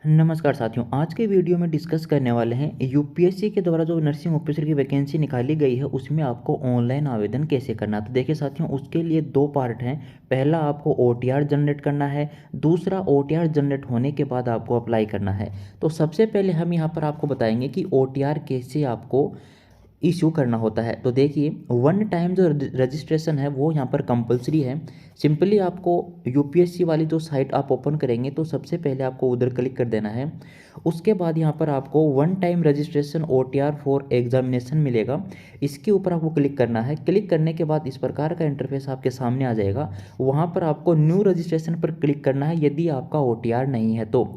नमस्कार साथियों, आज के वीडियो में डिस्कस करने वाले हैं यूपीएससी के द्वारा जो नर्सिंग ऑफिसर की वैकेंसी निकाली गई है उसमें आपको ऑनलाइन आवेदन कैसे करना है। तो देखिए साथियों, उसके लिए दो पार्ट हैं। पहला आपको ओटीआर जनरेट करना है, दूसरा ओटीआर जनरेट होने के बाद आपको अप्लाई करना है। तो सबसे पहले हम यहाँ पर आपको बताएंगे कि ओटीआर कैसे आपको इशू करना होता है। तो देखिए, वन टाइम जो रजिस्ट्रेशन है वो यहाँ पर कंपलसरी है। सिंपली आपको यूपीएससी वाली जो साइट आप ओपन करेंगे तो सबसे पहले आपको उधर क्लिक कर देना है। उसके बाद यहाँ पर आपको one time registration OTR for examination मिलेगा। इसके ऊपर आपको क्लिक करना है। क्लिक करने के बाद इस प्रकार का इंटरफेस आपके सामने आ जाएगा। वहाँ पर आपको न्यू रजिस्ट्रेशन पर क्लिक करना है यदि आपका ओटीआर नहीं है तो।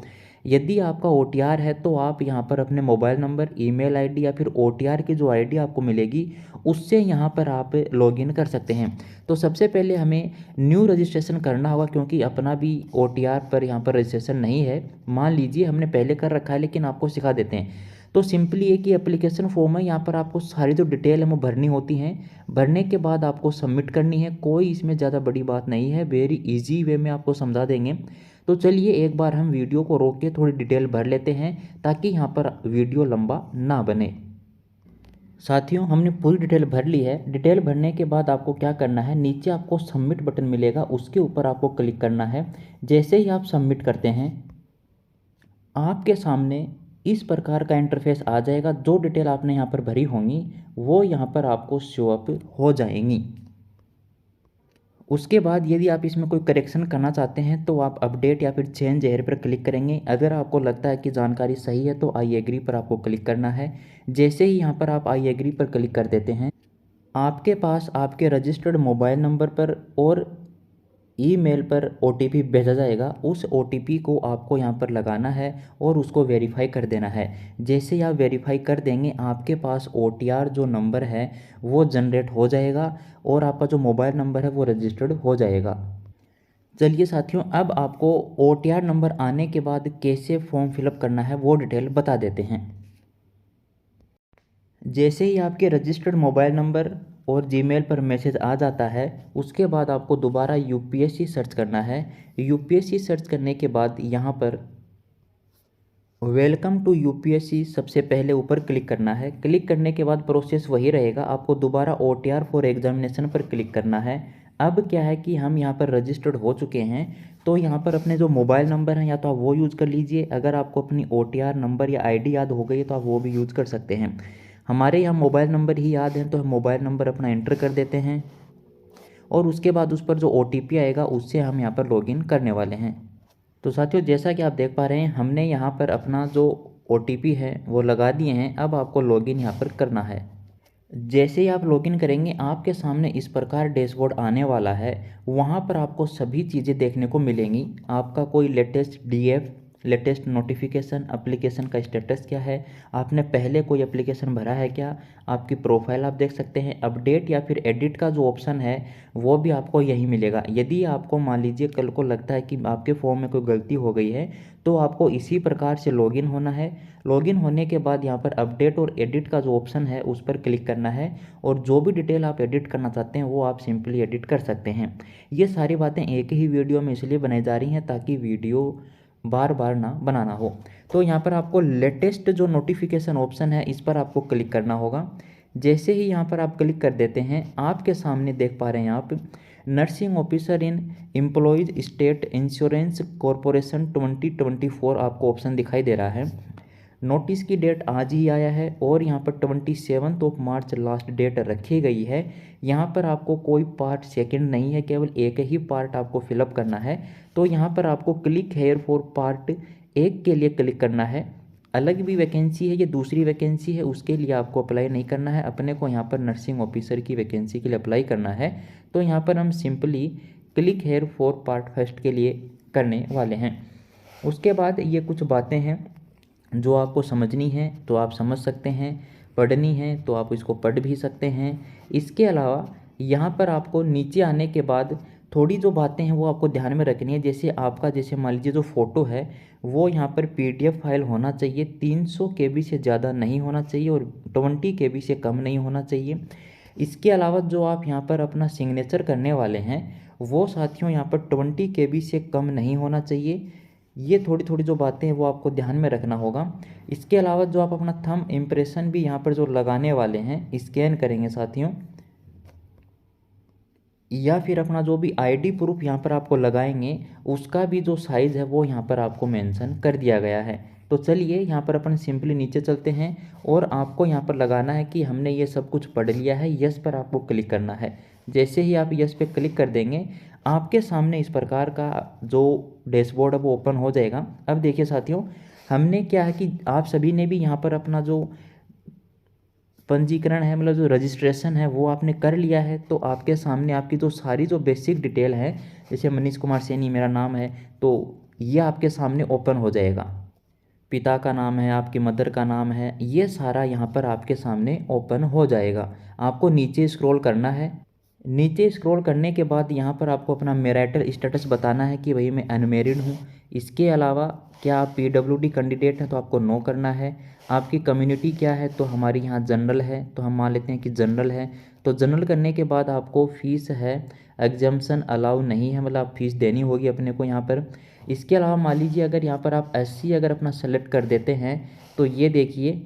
यदि आपका ओटीआर है तो आप यहाँ पर अपने मोबाइल नंबर, ईमेल आईडी या फिर ओटीआर की जो आईडी आपको मिलेगी उससे यहाँ पर आप लॉगिन कर सकते हैं। तो सबसे पहले हमें न्यू रजिस्ट्रेशन करना होगा क्योंकि अपना भी ओटीआर पर यहाँ पर रजिस्ट्रेशन नहीं है। मान लीजिए हमने पहले कर रखा है, लेकिन आपको सिखा देते हैं। तो सिंपली एक ही एप्लीकेशन फॉर्म है, यहाँ पर आपको सारी जो डिटेल है वो भरनी होती हैं। भरने के बाद आपको सबमिट करनी है। कोई इसमें ज़्यादा बड़ी बात नहीं है, वेरी इजी वे में आपको समझा देंगे। तो चलिए एक बार हम वीडियो को रोक के थोड़ी डिटेल भर लेते हैं ताकि यहाँ पर वीडियो लंबा ना बने। साथियों, हमने पूरी डिटेल भर ली है। डिटेल भरने के बाद आपको क्या करना है, नीचे आपको सबमिट बटन मिलेगा, उसके ऊपर आपको क्लिक करना है। जैसे ही आप सबमिट करते हैं आपके सामने इस प्रकार का इंटरफेस आ जाएगा। जो डिटेल आपने यहाँ पर भरी होंगी वो यहाँ पर आपको शो अप हो जाएंगी। उसके बाद यदि आप इसमें कोई करेक्शन करना चाहते हैं तो आप अपडेट या फिर चेंज हेयर पर क्लिक करेंगे। अगर आपको लगता है कि जानकारी सही है तो आई एग्री पर आपको क्लिक करना है। जैसे ही यहाँ पर आप आई एग्री पर क्लिक कर देते हैं आपके पास आपके रजिस्टर्ड मोबाइल नंबर पर और ईमेल पर ओटीपी भेजा जाएगा। उस ओटीपी को आपको यहाँ पर लगाना है और उसको वेरीफाई कर देना है। जैसे ही आप वेरीफाई कर देंगे आपके पास ओटीआर जो नंबर है वो जनरेट हो जाएगा और आपका जो मोबाइल नंबर है वो रजिस्टर्ड हो जाएगा। चलिए साथियों, अब आपको ओटीआर नंबर आने के बाद कैसे फॉर्म फिलअप करना है वो डिटेल बता देते हैं। जैसे ही आपके रजिस्टर्ड मोबाइल नंबर और जीमेल पर मैसेज आ जाता है उसके बाद आपको दोबारा यूपीएससी सर्च करना है। यूपीएससी सर्च करने के बाद यहाँ पर वेलकम टू यूपीएससी सबसे पहले ऊपर क्लिक करना है। क्लिक करने के बाद प्रोसेस वही रहेगा, आपको दोबारा ओटीआर फॉर एग्जामिनेशन पर क्लिक करना है। अब क्या है कि हम यहाँ पर रजिस्टर्ड हो चुके हैं तो यहाँ पर अपने जो मोबाइल नंबर हैं या तो आप वो यूज़ कर लीजिए। अगर आपको अपनी ओटीआर नंबर या आईडी याद हो गई तो आप वो भी यूज़ कर सकते हैं। हमारे यहाँ मोबाइल नंबर ही याद है तो हम मोबाइल नंबर अपना एंटर कर देते हैं और उसके बाद उस पर जो ओटीपी आएगा उससे हम यहाँ पर लॉगिन करने वाले हैं। तो साथियों, जैसा कि आप देख पा रहे हैं हमने यहाँ पर अपना जो ओटीपी है वो लगा दिए हैं। अब आपको लॉगिन यहाँ पर करना है। जैसे ही आप लॉगिन करेंगे आपके सामने इस प्रकार डैशबोर्ड आने वाला है। वहाँ पर आपको सभी चीज़ें देखने को मिलेंगी। आपका कोई latest DF, latest notification, application का स्टेटस क्या है, आपने पहले कोई एप्लीकेशन भरा है क्या, आपकी प्रोफाइल आप देख सकते हैं। अपडेट या फिर एडिट का जो ऑप्शन है वो भी आपको यही मिलेगा। यदि आपको मान लीजिए कल को लगता है कि आपके फॉर्म में कोई गलती हो गई है तो आपको इसी प्रकार से लॉगिन होना है। लॉगिन होने के बाद यहाँ पर अपडेट और एडिट का जो ऑप्शन है उस पर क्लिक करना है और जो भी डिटेल आप एडिट करना चाहते हैं वो आप सिंपली एडिट कर सकते हैं। ये सारी बातें एक ही वीडियो में इसलिए बनाई जा रही हैं ताकि वीडियो बार बार ना बनाना हो। तो यहाँ पर आपको लेटेस्ट जो नोटिफिकेशन ऑप्शन है इस पर आपको क्लिक करना होगा। जैसे ही यहाँ पर आप क्लिक कर देते हैं आपके सामने देख पा रहे हैं आप nursing officer in employees state insurance corporation 2024 आपको ऑप्शन दिखाई दे रहा है। नोटिस की डेट आज ही आया है और यहाँ पर 27 मार्च लास्ट डेट रखी गई है। यहाँ पर आपको कोई पार्ट सेकंड नहीं है, केवल एक ही पार्ट आपको फिलअप करना है। तो यहाँ पर आपको क्लिक हेयर फॉर पार्ट 1 के लिए क्लिक करना है। अलग भी वैकेंसी है, ये दूसरी वैकेंसी है, उसके लिए आपको अप्लाई नहीं करना है। अपने को यहाँ पर नर्सिंग ऑफिसर की वैकेंसी के लिए अप्लाई करना है। तो यहाँ पर हम simply click here for part first के लिए करने वाले हैं। उसके बाद ये कुछ बातें हैं जो आपको समझनी है तो आप समझ सकते हैं, पढ़नी है तो आप इसको पढ़ भी सकते हैं। इसके अलावा यहाँ पर आपको नीचे आने के बाद थोड़ी जो बातें हैं वो आपको ध्यान में रखनी है। जैसे आपका, जैसे मान लीजिए जो फ़ोटो है वो यहाँ पर पीडीएफ फाइल होना चाहिए, 300 केबी से ज़्यादा नहीं होना चाहिए और 20 केबी से कम नहीं होना चाहिए। इसके अलावा जो आप यहाँ पर अपना सिग्नेचर करने वाले हैं वो साथियों यहाँ पर 20 केबी से कम नहीं होना चाहिए। ये थोड़ी थोड़ी जो बातें हैं वो आपको ध्यान में रखना होगा। इसके अलावा जो आप अपना थंब इम्प्रेशन भी यहाँ पर जो लगाने वाले हैं, स्कैन करेंगे साथियों, या फिर अपना जो भी आईडी प्रूफ यहाँ पर आपको लगाएंगे, उसका भी जो साइज़ है वो यहाँ पर आपको मेंशन कर दिया गया है। तो चलिए यहाँ पर अपन सिंपली नीचे चलते हैं और आपको यहाँ पर लगाना है कि हमने ये सब कुछ पढ़ लिया है। यस पर आपको क्लिक करना है। जैसे ही आप यस पे क्लिक कर देंगे, आपके सामने इस प्रकार का जो डैशबोर्ड है वो ओपन हो जाएगा। अब देखिए साथियों, हमने क्या है कि आप सभी ने भी यहाँ पर अपना जो पंजीकरण है, मतलब जो रजिस्ट्रेशन है, वो आपने कर लिया है। तो आपके सामने आपकी जो सारी जो बेसिक डिटेल है, जैसे मनीष कुमार सैनी मेरा नाम है, तो ये आपके सामने ओपन हो जाएगा। पिता का नाम है, आपकी मदर का नाम है, ये सारा यहाँ पर आपके सामने ओपन हो जाएगा। आपको नीचे स्क्रॉल करना है। नीचे स्क्रॉल करने के बाद यहाँ पर आपको अपना मैरिटल स्टेटस बताना है कि भाई मैं अनमेरिड हूँ। इसके अलावा क्या आप पीडब्ल्यूडी कैंडिडेट हैं, तो आपको नो करना है। आपकी कम्युनिटी क्या है, तो हमारी यहाँ जनरल है, तो हम मान लेते हैं कि जनरल है। तो जनरल करने के बाद आपको फ़ीस है, एग्जाम्शन अलाउ नहीं है, मतलब आप फीस देनी होगी अपने को यहाँ पर। इसके अलावा मान लीजिए अगर यहाँ पर आप एससी अगर अपना सेलेक्ट कर देते हैं, तो ये देखिए,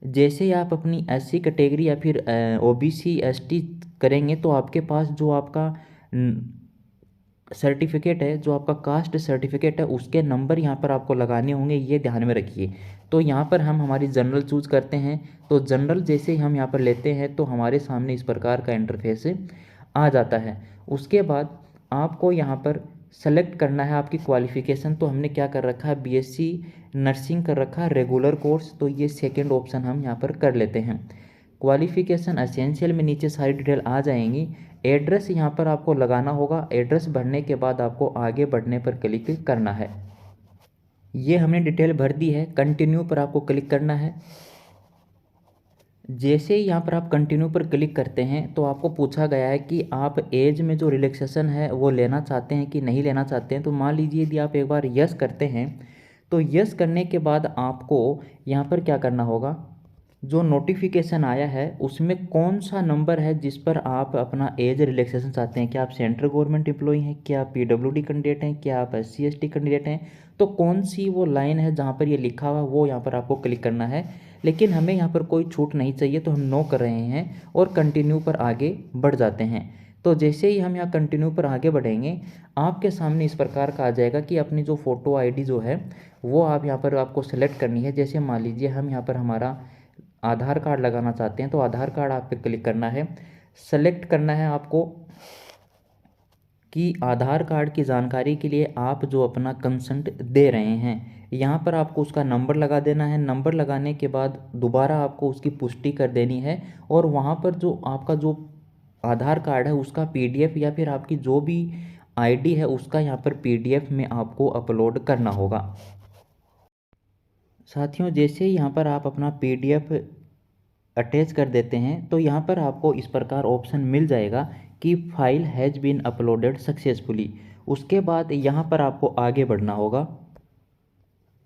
जैसे ही आप अपनी एससी कैटेगरी या फिर ओबीसी एसटी करेंगे, तो आपके पास जो आपका सर्टिफिकेट है, जो आपका कास्ट सर्टिफिकेट है, उसके नंबर यहाँ पर आपको लगाने होंगे, ये ध्यान में रखिए। तो यहाँ पर हम हमारी जनरल चूज़ करते हैं। तो जनरल जैसे ही हम यहाँ पर लेते हैं, तो हमारे सामने इस प्रकार का इंटरफेस आ जाता है। उसके बाद आपको यहाँ पर सेलेक्ट करना है आपकी क्वालिफ़िकेशन। तो हमने क्या कर रखा है, बीएससी नर्सिंग कर रखा है, रेगुलर कोर्स, तो ये सेकेंड ऑप्शन हम यहाँ पर कर लेते हैं। क्वालिफ़िकेशन एसेंशियल में नीचे सारी डिटेल आ जाएंगी। एड्रेस यहाँ पर आपको लगाना होगा। एड्रेस भरने के बाद आपको आगे बढ़ने पर क्लिक करना है। ये हमने डिटेल भर दी है। कंटिन्यू पर आपको क्लिक करना है। जैसे ही यहाँ पर आप कंटिन्यू पर क्लिक करते हैं, तो आपको पूछा गया है कि आप एज में जो रिलैक्सेशन है वो लेना चाहते हैं कि नहीं लेना चाहते हैं। तो मान लीजिए यदि आप एक बार यस करते हैं, तो यस करने के बाद आपको यहाँ पर क्या करना होगा, जो नोटिफिकेशन आया है उसमें कौन सा नंबर है जिस पर आप अपना एज रिलैक्सेशन चाहते हैं। क्या आप सेंट्रल गवर्नमेंट एम्प्लॉई हैं, क्या आप पीडब्ल्यूडी कैंडिडेट हैं, क्या आप एससी एसटी कैंडिडेट हैं। तो कौन सी वो लाइन है जहाँ पर ये लिखा हुआ, वो यहाँ पर आपको क्लिक करना है। लेकिन हमें यहाँ पर कोई छूट नहीं चाहिए, तो हम नो कर रहे हैं और कंटिन्यू पर आगे बढ़ जाते हैं। तो जैसे ही हम यहाँ कंटिन्यू पर आगे बढ़ेंगे, आपके सामने इस प्रकार का आ जाएगा कि अपनी जो फ़ोटो आईडी जो है वो आप यहाँ पर आपको सेलेक्ट करनी है। जैसे मान लीजिए हम यहाँ पर हमारा आधार कार्ड लगाना चाहते हैं, तो आधार कार्ड आप पे क्लिक करना है। सेलेक्ट करना है आपको कि आधार कार्ड की जानकारी के लिए आप जो अपना कंसेंट दे रहे हैं, यहाँ पर आपको उसका नंबर लगा देना है। नंबर लगाने के बाद दोबारा आपको उसकी पुष्टि कर देनी है, और वहाँ पर जो आपका जो आधार कार्ड है उसका पीडीएफ या फिर आपकी जो भी आईडी है उसका यहाँ पर पीडीएफ में आपको अपलोड करना होगा। साथियों, जैसे ही यहाँ पर आप अपना पीडीएफ अटैच कर देते हैं, तो यहाँ पर आपको इस प्रकार ऑप्शन मिल जाएगा कि file has been uploaded successfully. उसके बाद यहाँ पर आपको आगे बढ़ना होगा।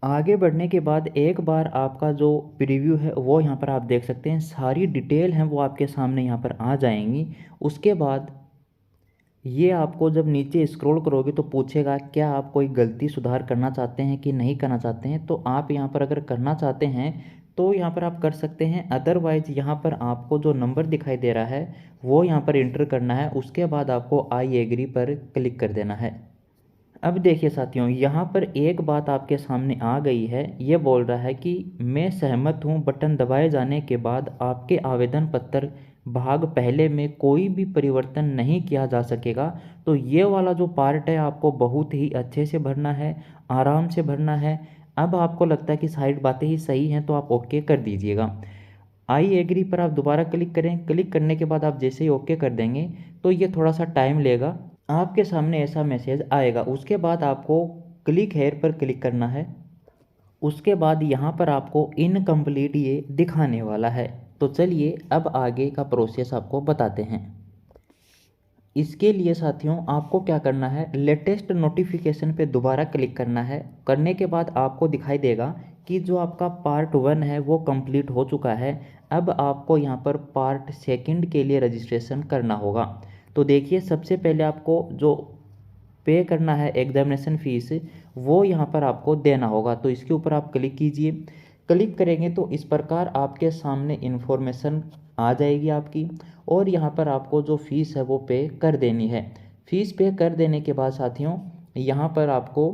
आगे बढ़ने के बाद एक बार आपका जो प्रीव्यू है वो यहाँ पर आप देख सकते हैं, सारी डिटेल हैं वो आपके सामने यहाँ पर आ जाएंगी। उसके बाद ये आपको जब नीचे स्क्रॉल करोगे तो पूछेगा क्या आप कोई गलती सुधार करना चाहते हैं कि नहीं करना चाहते हैं। तो आप यहाँ पर अगर करना चाहते हैं तो यहाँ पर आप कर सकते हैं, अदरवाइज़ यहाँ पर आपको जो नंबर दिखाई दे रहा है वो यहाँ पर इंटर करना है। उसके बाद आपको आई एग्री पर क्लिक कर देना है। अब देखिए साथियों, यहाँ पर एक बात आपके सामने आ गई है। ये बोल रहा है कि मैं सहमत हूँ बटन दबाए जाने के बाद आपके आवेदन पत्र भाग पहले में कोई भी परिवर्तन नहीं किया जा सकेगा। तो ये वाला जो पार्ट है आपको बहुत ही अच्छे से भरना है, आराम से भरना है। अब आपको लगता है कि साइड बातें ही सही हैं, तो आप ओके कर दीजिएगा। आई एग्री पर आप दोबारा क्लिक करें। क्लिक करने के बाद आप जैसे ही ओके कर देंगे, तो ये थोड़ा सा टाइम लेगा, आपके सामने ऐसा मैसेज आएगा। उसके बाद आपको क्लिक हेयर पर क्लिक करना है। उसके बाद यहाँ पर आपको इनकम्प्लीट ये दिखाने वाला है। तो चलिए अब आगे का प्रोसेस आपको बताते हैं। इसके लिए साथियों आपको क्या करना है, लेटेस्ट नोटिफिकेशन पे दोबारा क्लिक करना है। करने के बाद आपको दिखाई देगा कि जो आपका पार्ट 1 है वो कंप्लीट हो चुका है। अब आपको यहाँ पर पार्ट 2 के लिए रजिस्ट्रेशन करना होगा। तो देखिए, सबसे पहले आपको जो पे करना है एग्जामिनेशन फ़ीस, वो यहाँ पर आपको देना होगा। तो इसके ऊपर आप क्लिक कीजिए। क्लिक करेंगे तो इस प्रकार आपके सामने इन्फॉर्मेशन आ जाएगी आपकी, और यहाँ पर आपको जो फ़ीस है वो पे कर देनी है। फ़ीस पे कर देने के बाद साथियों यहाँ पर आपको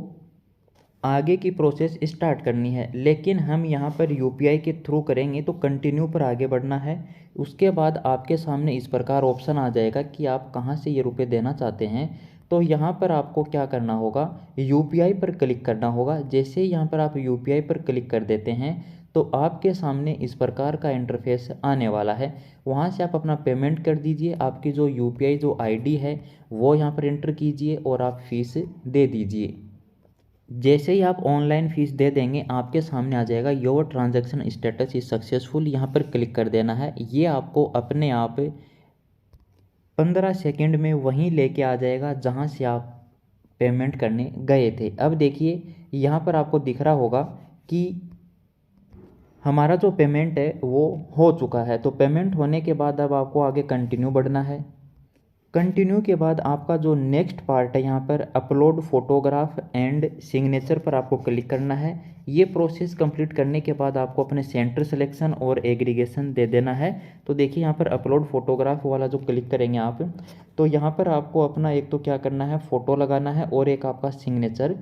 आगे की प्रोसेस स्टार्ट करनी है, लेकिन हम यहाँ पर यूपीआई के थ्रू करेंगे तो कंटिन्यू पर आगे बढ़ना है। उसके बाद आपके सामने इस प्रकार ऑप्शन आ जाएगा कि आप कहाँ से ये रुपए देना चाहते हैं। तो यहाँ पर आपको क्या करना होगा, यूपीआई पर क्लिक करना होगा। जैसे ही यहाँ पर आप यूपीआई पर क्लिक कर देते हैं तो आपके सामने इस प्रकार का इंटरफेस आने वाला है। वहाँ से आप अपना पेमेंट कर दीजिए। आपकी जो यूपीआई जो आईडी है वो यहाँ पर एंटर कीजिए और आप फीस दे दीजिए। जैसे ही आप ऑनलाइन फ़ीस दे देंगे आपके सामने आ जाएगा your transaction status is successful, यहाँ पर क्लिक कर देना है। ये आपको अपने आप 15 सेकंड में वहीं लेके आ जाएगा जहाँ से आप पेमेंट करने गए थे। अब देखिए यहाँ पर आपको दिख रहा होगा कि हमारा जो पेमेंट है वो हो चुका है। तो पेमेंट होने के बाद अब आपको आगे कंटिन्यू बढ़ना है। कंटिन्यू के बाद आपका जो नेक्स्ट पार्ट है यहाँ पर अपलोड फोटोग्राफ एंड सिग्नेचर पर आपको क्लिक करना है। ये प्रोसेस कंप्लीट करने के बाद आपको अपने सेंटर सिलेक्शन और एग्रीगेशन दे देना है। तो देखिए यहाँ पर अपलोड फोटोग्राफ वाला जो क्लिक करेंगे आप, तो यहाँ पर आपको अपना एक तो क्या करना है, फ़ोटो लगाना है और एक आपका सिग्नेचर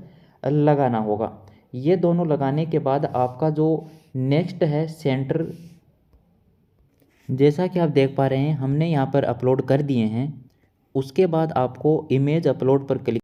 लगाना होगा। ये दोनों लगाने के बाद आपका जो नेक्स्ट है सेंटर, जैसा कि आप देख पा रहे हैं हमने यहाँ पर अपलोड कर दिए हैं। उसके बाद आपको इमेज अपलोड पर क्लिक